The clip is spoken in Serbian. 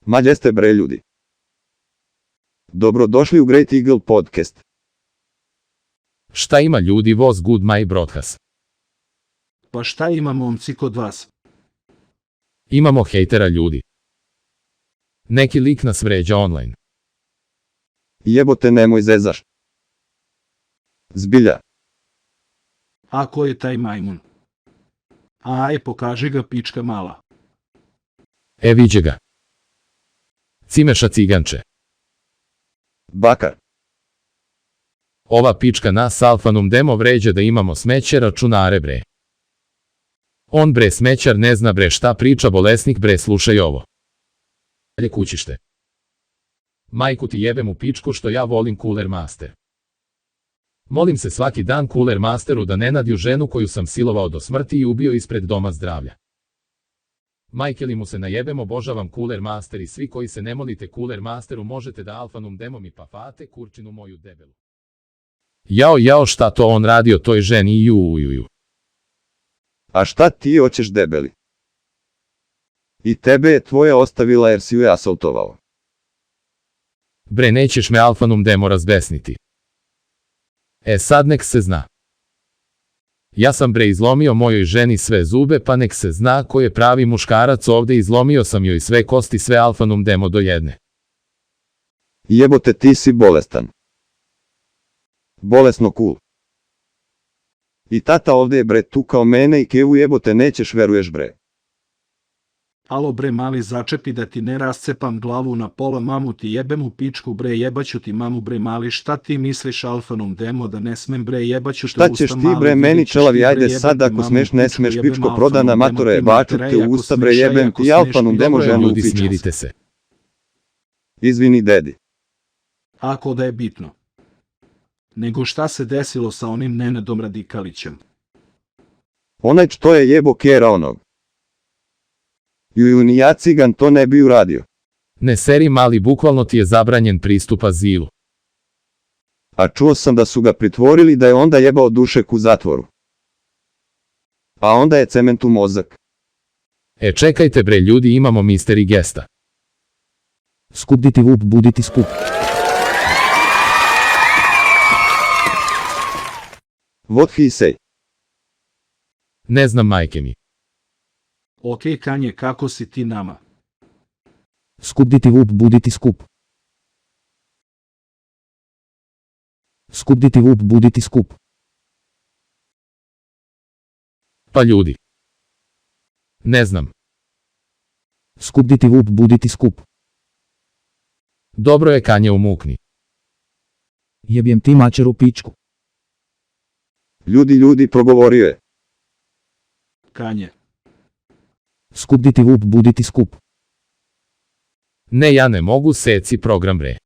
Ma gdje ste bre ljudi? Dobrodošli u Great Eagle Podcast. Šta ima ljudi was good my broadcast? Pa šta ima momci kod vas? Imamo hejtera ljudi. Neki lik nas vređa online. Jebote nemoj zezaš. Zbilja. A ko je taj majmun? Aj, pokaži ga pička mala. E viđe ga. Cimeša ciganče. Bakar. Ova pička nas Alfanum demo vređa da imamo smeće računare bre. On bre smećar ne zna bre šta priča bolesnik bre slušaj ovo. Dalje kućište. Majku ti jebem u pičku što ja volim Cooler Master. Molim se svaki dan Cooler Masteru da ne nadju ženu koju sam silovao do smrti i ubio ispred doma zdravlja. Majke li mu se najebem, obožavam Cooler Master i svi koji se ne molite Cooler Masteru možete da Alfanum demom i pafate kurčinu moju debelu. Jao šta to on radio toj ženi jujuju. A šta ti hoćeš debeli? I tebe je tvoja ostavila jer si ju asfaltovao. Bre nećeš me Alfanum demo razbesniti. E sad nek se zna. Ja sam bre izlomio mojoj ženi sve zube pa nek se zna ko je pravi muškarac ovde izlomio sam joj sve kosti sve Alfanum demo do jedne. Jebote ti si bolestan. Bolesno cool. I tata ovde je bre tukao mene i kevu jebote nećeš veruješ bre. Alo bre mali začepi da ti ne rascepam glavu na pola, mamu ti jebem u pičku bre, jebaću ti mamu bre mali, šta ti misliš Alfanum demo da ne smem bre, jebaću te šta ćeš ti bre meni čelavi, ajde sad ako smeš ne smeš pičko prodana matore, baču te u usta bre jebem ti Alfanum demo ženu u Ljudi pičku. smirite se. Izvini dedi. Ako da je bitno. Nego šta se desilo sa onim Nenadom Radikalićem? Onaj što je jebo kera onog. Juju ni ja cigan to ne bi uradio. Ne seri mali, bukvalno ti je zabranjen pristup azilu. A čuo sam da su ga pritvorili da je onda jebao dušek u zatvoru. A onda je cement u mozak. E čekajte bre ljudi, imamo mystery gesta. Skupditi vup buditi skup. What he say? Ne znam majke mi. Ok Kanje, kako si ti nama? Skupditi vup buditi skup. Skupditi vup buditi skup. Pa ljudi. Ne znam. Skupditi vup buditi skup. Dobro je Kanje umukni. Jebjem ti mačeru pičku. Ljudi progovorio je. Kanje. Skupditi vup buditi skup. Ne ja ne mogu seci program bre.